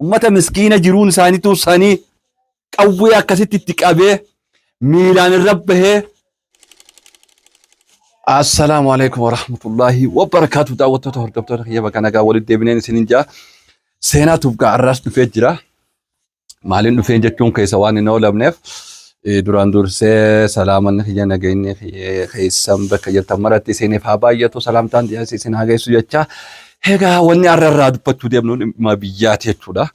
ummata miskiina jiruun isaaniitu sanii qawwee akkasitti itti qabee miilaan irra bahee. Assalaamu alaikum warahmatullahi wabarakatuh. Daawwattoota hordoftoota kiyya bakka nagaa walitti deebineen isinin jaa seenaatuuf gaarraas dhufee jira. Maaliin dhufeen jechuun keessa waan hin oolamneef duraan dursee salaamanni kiyya nageenye keessan bakka jirtan maratti isiniif haa baay'atu salaamtaan dhiyaas isin haa geessu jecha. Egaa wanni har'a irraa dubbachuu deemnu dhimma biyyaati jechuudha.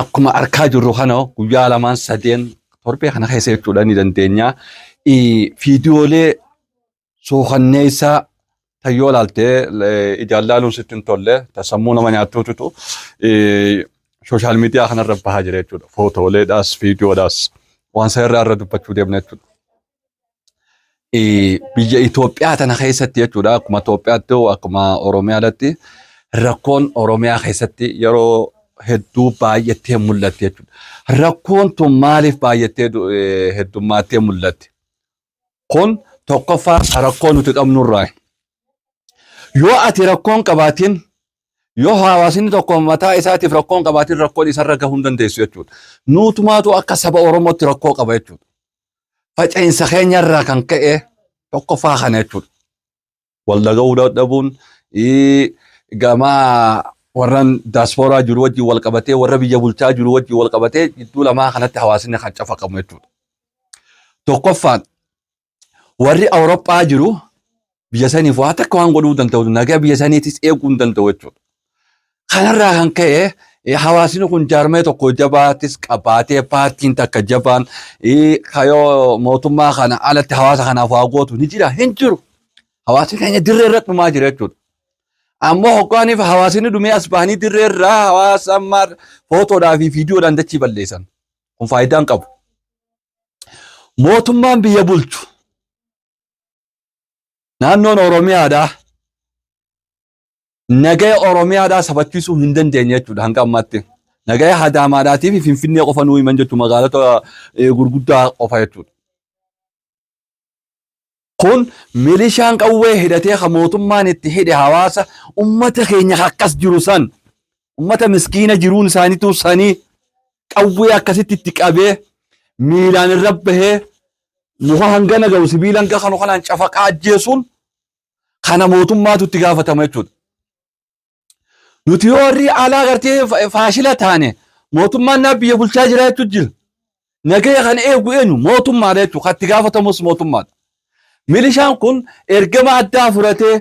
Akkuma argaa jirru kana guyyaa lamaan sadeen torbee kana keessa jechuudha ni dandeenya. Viidiyoolee suukanneessaa tayyoo laaltee ijaan laaluun sitti hin tolle sammuu nama nyaattuutu sooshaal miidiyaa kanarra bahaa jira jechuudha. Footooleedhaas viidiyoodhaas waan isa irraa dubbachuu deemna jechuudha. Biyya Itoophiyaa tana keessatti jechuudha akkuma Itoophiyaatti akkuma Oromiyaatti rakkoon Oromiyaa keessatti yeroo hedduu baay'attee mul'atti jechuudha. Rakkoon tun maaliif baay'attee heddummattee mul'atti? Kun tokkoffaa rakkoo nuti qabnurraa. Yoo ati rakkoon qabaatiin yoo hawaasni tokko mataa isaatiif rakkoon qabaatiin rakkoon isarra gahuu hin dandeessu jechuudha. Nuutumaatu akka saba Oromootti rakkoo qaba jechuudha. Faca'insa keenyarraa kan ka'e tokkoffaa kana jechuudha. Waldaga'uu dadhabuun gama warran daaspooraa jiru wajjin wal qabatee warra biyya bulchaa jiru wajjin wal qabatee gidduu lamaa kanatti hawaasni kan cafaqamu jechuudha. Tokkoffaan warri Awurooppaa jiru biyya saniif waa takka waan godhuu danda'u nagaa biyya saniitis eeguu hin danda'u jechuudha. Kanarraa kan ka'e hawaasni kun jaarmee tokko jabaatis qabaatee paartiin takka jabaan kayoo mootummaa kana alatti hawaasa kanaaf waa gootu ni jira hin jiru. Hawaasni keenya dirree irratti dhumaa jira jechuudha. Ammoo hoggaaniif hawaasni dhumee as bahanii dirree irraa hawaasa ammaa footoodhaa fi viidiyoodhaan dachii balleessan. Kun faayidaa hin qabu. Mootummaan biyya bulchu naannoon Oromiyaadhaa nagaya Oromiyaadhaa sabachiisuu hin dandeenye jechuudha hanga ammaatti. Nagaya Adaamaadhaatii fi Finfinnee qofa nuu himan jechuudha magaalota gurguddaa qofa jechuudha. Kun milishaan qawwee hidhatee kan mootummaan itti hidhe hawaasa ummata keenya akkas jiru san ummata miskiina jiruun isaaniitu sanii qawwee akkasitti itti qabee miilaan irra bahee muka hangana ga'u sibiila hanga kanu kanaan cafaqaa ajjeesuun kana mootummaatu itti gaafatama jechuudha. Nuti yoo warri alaa gartee faashila taane mootummaan naa biyya bulchaa jira jechuudha jira. Nagaya kan eegu eenyu mootummaadha jechuudha kan itti gaafatamus mootummaadha. Milishaan kun ergama addaa fudhatee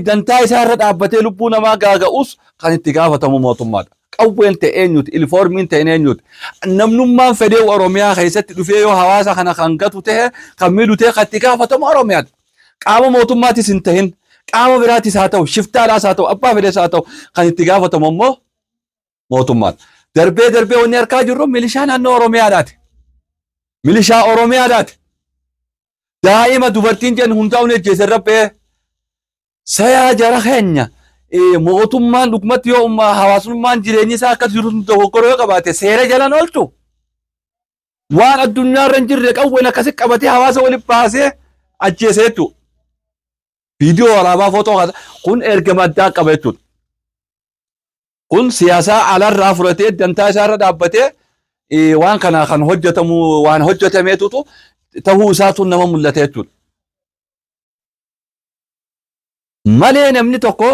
dantaa isaa irra dhaabbatee lubbuu namaa gaaga'us kan itti gaafatamu mootummaadha. Qawween ta'e eenyuti, ilfoormiin ta'e eenyuti. Namnummaan fedhee Oromiyaa keessatti dhufee yoo hawaasa kana kan gatu ta'e kan miidhu ta'e kan itti gaafatamu Oromiyaadha. Qaama mootummaatis hin ta'in, qaama biraatis haa ta'u, shiftaadhaas haa ta'u, abbaa fedhees haa ta'u kan itti gaafatamu immoo mootummaadha. Darbee darbee wanni argaa jirru milishaa naannoo Oromiyaadhaati. Milishaa Oromiyaadhaati. Daa'ima dubartiin jennu hundaa'uun ejjeese rabbee sayaa jara keenya mootummaan dhugumatti yoo hawaasummaan jireenyi isaa akkas jiru dogoggoroo yoo qabaate seera jalaan oolchu waan addunyaarra hin jirre qawween akkasitti qabatee hawaasa walitti baasee ajjeese jechuudha. Viidiyoo waraabaa footoo kun ergama addaa qaba jechuudha. Kun siyaasaa alarraa fudhatee dantaa isaarra dhaabbatee waan kana kan hojjetamu waan hojjetameetutu tahuu isaatu nama mul'ata jechuudha. Malee namni tokko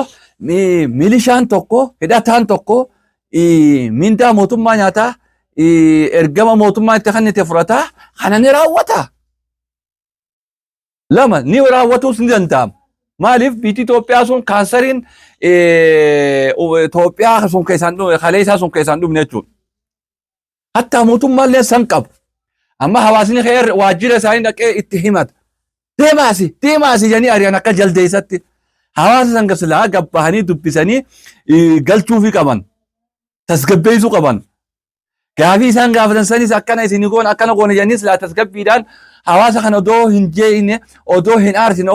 milishaan tokko hidhataan tokko mindaa mootummaa nyaataa ergama mootummaa itti kennite fudhataa kana ni raawwata. Lama ni raawwatuus ni danda'ama. Maaliif biyyi Itoophiyaa sun kaansariin Itoophiyaa sun keessaan kalee isaa sun keessaan dhumne jechuudha. Hatta mootummaallee san qabu. Amma hawaasni kheer waajjira isaanii dhaqee itti himata. Deemaasi jedhanii ari'an akka jaldeessatti. Hawaasa san gasilaa gabbahanii dubbisanii galchuufii qaban. Tasgabbeessuu qaban. Gaafii isaan gaafatan sanis akkana isin goon akkana goone jedhanii silaa tasgabbiidhaan hawaasa kana odoo hin jeeine odoo hin aarsine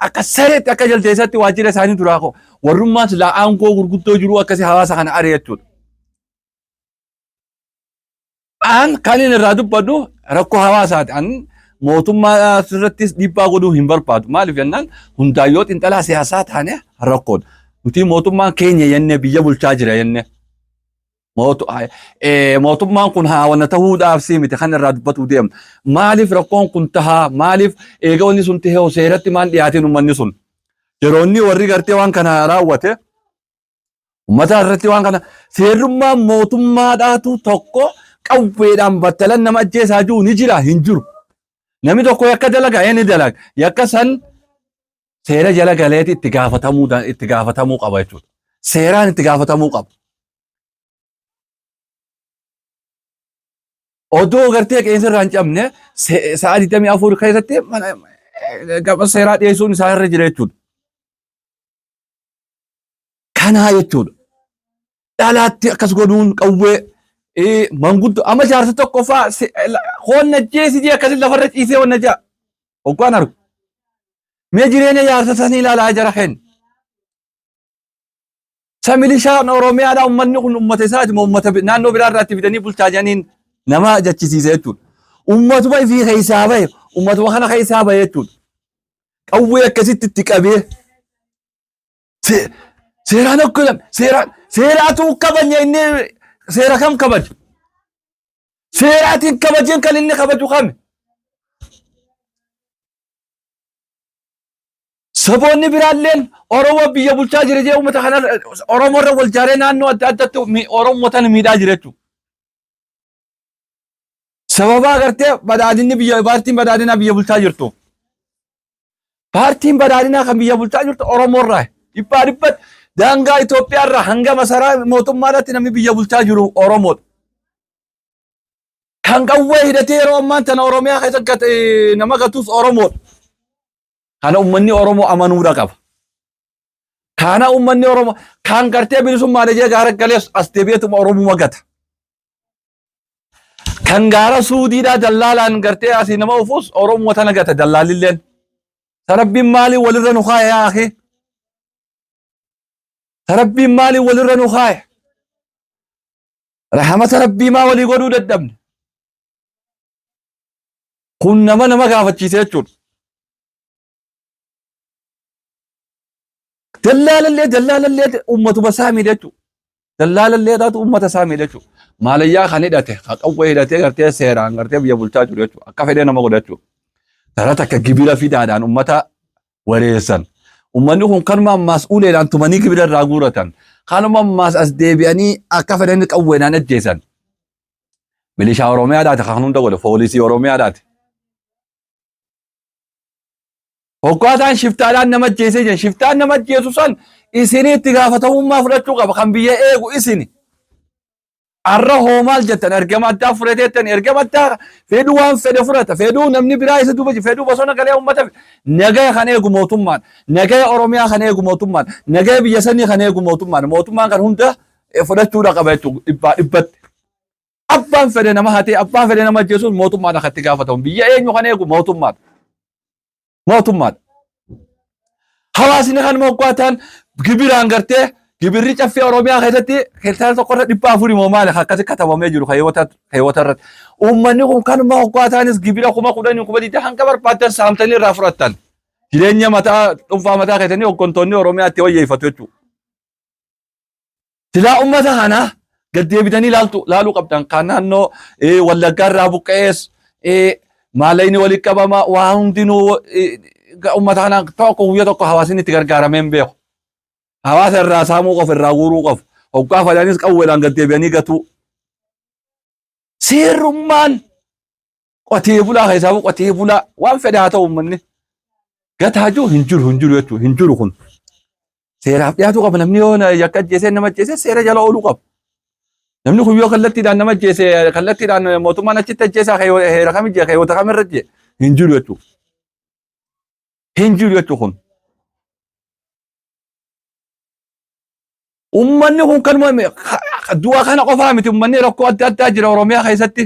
akka sareetti akka jaldeessatti waajjira isaanii duraa koo warrummaan silaa aangoo gurguddoo jiru akkasii hawaasa kana ari'a jechuudha. An kan inni irraa dubbadhu rakkoo hawaasaati. An mootummaa irrattis dhiibbaa godhuu hin barbaadu. Maaliif jennaan hundaayyoo xiinxalaa siyaasaa taane rakkoodha. Nuti mootummaan keenya jennee biyya bulchaa jira jennee mootummaan kun haawwanna ta'uudhaaf siimite kan irraa dubbatu deema. Maaliif rakkoon kun tahaa maaliif eega wanni sun tahee seeratti maan dhiyaatiin uummanni sun yeroo inni warri gartee waan kana raawwate uummata irratti waan kana seerummaan mootummaadhaatu tokko qawweedhaan battalan nama ajjeesaa jiru ni jira hin jiru. Namni tokko yakka dalaga inni dalaga yakka san seera jala galeeti itti gaafatamuu qaba jechuudha. Seeraan itti gaafatamuu qaba. Odoo gartee qeensa irraa hin cabne sa'a 24 keessatti gaba seeraa dhiyeessuun isaa irra jira jechuudha. Kanaa jechuudha. Dhalaatti akkas godhuun qawwee manguddoo amma jaarsa tokko fa'aa hoonna jeesii akkasiin lafarra ciisee hoonna ja'a. Hoggaan argu. Mee jireenya jaarsa sanii ilaalaa jira kenna. Milishaan Oromiyaadhaa uummanni kun uummata isaati moo uummata naannoo biraa irraatti fidanii bulchaa jiraniin nama jechisiise jechuudha. Uummatuma ifii keessaa bahe uummatuma kana keessaa bahe jechuudha. Qawwee akkasitti itti qabee seeraan akka seeraatu kabajne inni seera kam kabaju? Seeraatiin kabajeen kan inni kabaju kami? Saboonni biraalleen Oromoo biyya bulchaa jira jee uummata kana Oromoo irra wal jaaree naannoo adda addaatti Oromootaan miidhaa jira jechuudha. Sababa agartee badhaadhinni paartiin badhaadhinaa biyya bulchaa jirtu. Paartiin badhaadhinaa kan biyya bulchaa jirtu Oromoo irraa dhibbaa dhibbatti daangaa Itoophiyaa irraa hanga masaraa mootummaadhaatti namni biyya bulchaa jiru Oromoodha. Kan qawwee hidhatee yeroo ammaa tana Oromiyaa keessatti nama gatuus Oromoodha. Kana uummanni Oromoo amanuudha qaba. Kana uummanni Oromoo kan gartee bilisummaa dhajee gaara galee as deebi'eetuma Oromoo gata. Kan gaara Suudiidhaa dallaalaan gartee asii nama ufuus Oromoo tana gata dallaalilleen. Sarabbiin maalii walirra nu kaa'e yaa akhi? Sarabbiin maalii walirra nu kaa'e? Rahmata Rabbii maa walii godhuu dadhabne? Kun nama gaafachiise jechuudha. Dallaalallee uummatuma saamii jechuudha. Dallaalalleedhaatu uummata saamii jechuudha. Maalayyaa kan hidhate qawwee hidhatee gartee seeraan gartee biyya bulchaa jiru jechuudha. Akka fedhee nama godha jechuudha. Sarara akka gibira fidaadhaan uummata wareessan. Uummanni kun kanuma ammaas uleedhaan tumanii gibira irraa guuratan. Kanuma ammaas as deebi'anii akka fedhan qawweedhaan ajjeesan. Milishaa Oromiyaadhaati kan hunda godhe poolisii Oromiyaadhaati. Hoggaataan shiftaadhaan nama ajjeesee jiran shiftaan nama ajjeesu san isinii itti gaafatamummaa fudhachuu qaba kan biyya eegu isini. Arra hoomaal jettan ergama addaa fudhateettan ergama addaa fedhuu waan fedhe fudhata fedhuu namni biraa isa duuba fedhuu bosona galee uummata nagaya kan eegu mootummaan nagaya Oromiyaa kan eegu mootummaan nagaya biyya sanii kan eegu mootummaan kan hunda fudhachuudha qaba jechuudha dhibbaa dhibbatti. Abbaan fedhe nama hatee abbaan fedhe nama ajjeesuun mootummaadha kan itti gaafatamu biyya eenyu kan eegu mootummaadha. Hawaasni kan moggaataan gibiraan gartee gibirri caffee Oromiyaa keessatti hektaara tokkorra 400 moo maali akkasi katabamee jiru keewwata irratti. Uummanni kun kan moggaataanis gibira 10,000 hanga barbaadan saamtanii irraa fudhattan. Jireenya mataa dhuunfaa mataa keessanii hooggantoonni Oromiyaatti wayyeeffatu jechuudha. Silaa uummata kana gad deebitanii laaluu qabdan kan naannoo Wallaggaa irraa buqqa'ees maalayni walitti qabama waan hundinuu uummata kana tokko guyyaa tokko hawaasni itti gargaaramee hin beeku. Hawaasa irraa saamuu qofa irraa guuruu qofa. Hoggaa fadhaanis qawweedhaan gad deebi'anii gatuu. Seerummaan qotee bulaa keessaa qotee bulaa waan fedhe haa ta'u uummanni. Gataa jiru hin jiru jechuudha hin jiru kun. Seeraaf dhiyaatu qaba namni yoo yakka ajjeesee nama ajjeesee seera jala ooluu qaba. Namni kun yoo kallattiidhaan nama ajjeesee kallattiidhaan mootummaan achitti ajjeesaa heera kamijjee keewwata kamirra jee hin jiru jechuudha. Hin jiru jechuudha kun. Uummanni kun kanuma du'a kana qofaa miti uummanni rakkoo adda addaa jira Oromiyaa keessatti.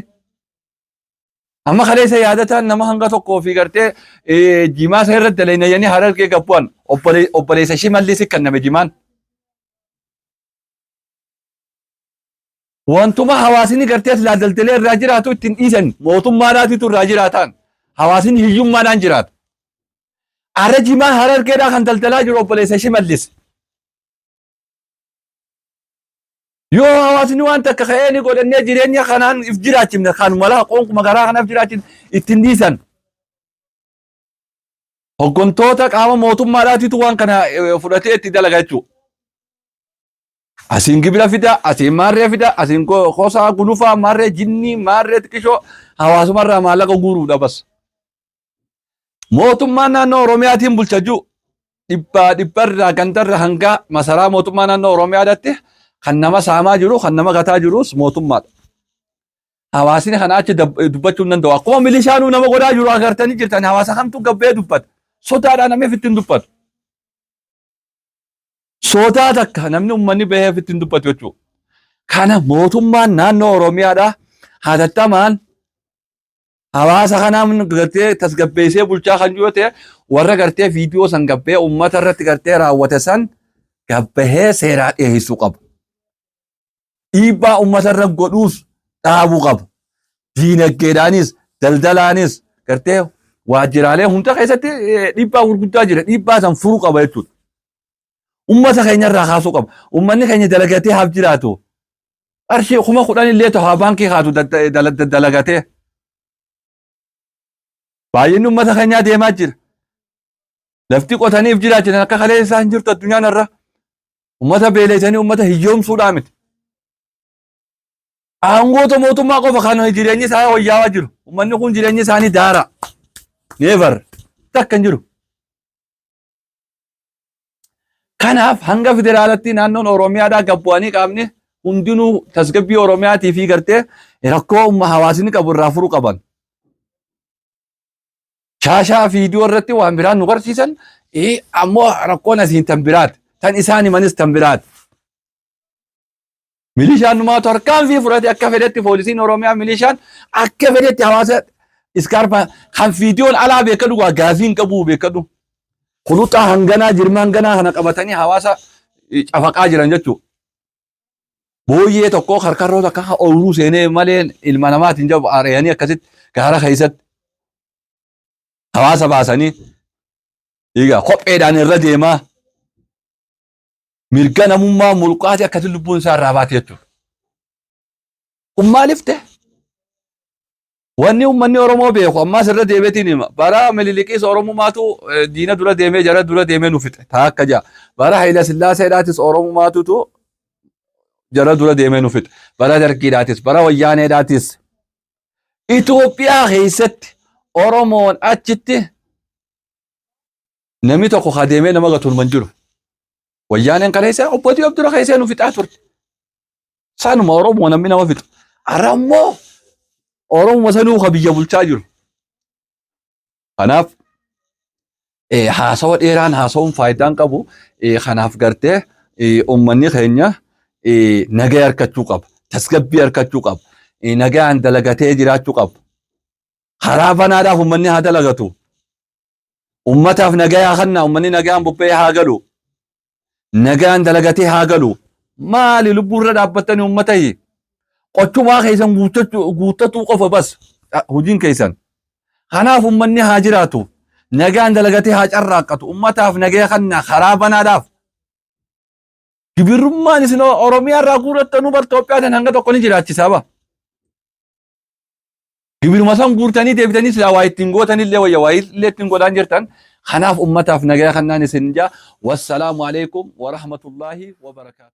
Amma kaleessa yaadataan nama hanga tokkoo fi gartee jimaa isaa irratti dalaynayanii Harargee gabbu'an obboleessa Shimallis kenname jimaan. Wantuma hawaasni gartee silaa daldalee irraa jiraatu ittiin dhiisan mootummaadhaatitu irraa jiraatan hawaasni hiyyummaadhaan jiraata. Arra jimaan Harargeedhaa kan daldalaa jiru obboleessa Shimallis. Yoo hawaasni waan takka ka'ee godhannee jireenya kanaan if jiraachifne kan mala qoonquma garaa kanaaf jiraachifne ittiin dhiisan. Hooggantoota qaama mootummaadhaatitu waan kana fudhatee itti dalaga jechuudha. Asiin gibira fida, asiin maarree fida, asiin gosaa gulufaa, maarree jinnii, maarree xiqqishoo hawaasumarraa maallaqa guuruudha bas. Mootummaan naannoo Oromiyaatiin bulcha jiru dhibbarraa gandarra hanga masaraa mootummaa naannoo Oromiyaadhaatti kan nama saamaa jiru, kan nama gataa jirus mootummaadha. Hawaasni kana achi dubbachuu hin danda'u. Akkuma milishaanuu nama godhaa jiru agartanii jirtan hawaasa kamtu gabbee dubbata. Sodaadhaan namni ittiin dubbatu. Sodaa takka namni uummanni bahee ittiin dubbatu jechuudha. Kana mootummaan naannoo Oromiyaadhaa hatattamaan hawaasa kanaan gartee tasgabbeessee bulchaa kan jiru ta'e warra gartee viidiyoo san gabbee uummata irratti gartee raawwate san gabbahee seeraa dhiyeessuu qaba. Dhiibbaa uummata irra godhuus dhaabuu qaba. Diinagdeedhaanis daldalaanis gartee waajjiraalee hunda keessatti dhiibbaa gurguddaa jira. Dhiibbaa san furuu qaba jechuudha. Uummata keenya irraa kaasuu qaba. Uummanni keenya dalagatee haaf jiraatu. Qarshii 10,000 illee ta'aa baankii kaatu dalagatee. Baay'inni uummata keenyaa deemaa jira. Lafti qotaniif jiraachan akka kalee isaan jirtu addunyaan irra. Uummata beeleessanii uummata hiyyoomsuudhaa miti. Aangoota mootummaa qofa kan jireenyi isaa wayyaawaa jiru. Uummanni kun jireenyi isaanii daara. Neevar takka hin jiru. Kanaaf hanga federaalatti naannoon Oromiyaadhaa gabbu'anii qaamni hundinuu tasgabbii Oromiyaatii fi gartee rakkoo hawaasni qabu irraa furuu qaban. Shaashaa viidiyoo irratti waan biraan nu barsiisan ammoo rakkoon asiin tan biraati. Tan isaan himanis tan biraati. Milishaan numaatu harkaan fi fudhate akka fedhetti poolisiin Oromiyaa milishaan akka fedhetti hawaasa iskaarpa kan viidiyoon alaa beekadu gaafiin qabu beekadu. Kuluxaa hanganaa jirma hanganaa kana qabatanii hawaasa cafaqaa jiran jechuudha. Booyyee tokkoo karkarroo takka ooluu seenee malee ilma namaatiin jabu ari'anii akkasitti gaara keessatti hawaasa baasanii egaa kopheedhaan irra deemaa mirga namummaa mulqaati akkasitti lubbuun isaa irraa baate jechuudha. Kun maaliif ta'e? Wanni uummanni Oromoo beeku ammaas irra deebiitiin hima. Bara Minilikiis Oromumaatu diina dura deemee jara dura deemee nu fixe. Taa akka jaa. Bara Hayila Sillaaseedhaatis Oromumaatutu jara dura deemee nu fixe. Bara Dargiidhaatis, bara Wayyaaneedhaatis. Itoophiyaa keessatti Oromoon achitti namni tokko kadeemee nama gatuun man jiru. Wayyaaneen kaleessa obbotii of dura keessee nu fixaa turte. Saanuma Oromoo namni nama fixu. Arammoo Oromoo sanuu ka biyya bulchaa jiru. Kanaaf haasawa dheeraan haasawuun faayidaan qabu. Kanaaf gartee uummanni keenya nagaa harkachuu qaba. Tasgabbii harkachuu qaba. Nagaan dalagatee jiraachuu qaba. Karaa banaadhaaf uummanni haa dalagatu. Uummataaf nagaa haa kenna. Uummanni nagaan bubbee haa galu. Nagaan dalagatee haa galu. Maali lubbuurra dhaabbattanii uummata hii? Qochumaa keessan guuttatuu qofa bas hojiin keessan. Kanaaf uummanni haa jiraatu. Nagaan dalagatee haa carraaqqatu. Uummataaf nagaa kenna karaa banaadhaaf. Gibirummaan isin Oromiyaa irraa guurattanuu bar Itoophiyaa hanga tokko ni jiraachisaa ba. Gibiruma san guurtanii deebitanii silaa waa ittiin gootanillee wayya waa illee ittiin godhaan jirtan. Kanaaf uummataaf nagaa kennaan isin jaa. Wassalaamu alaikum wa rahmatullahi wa barakaatuh.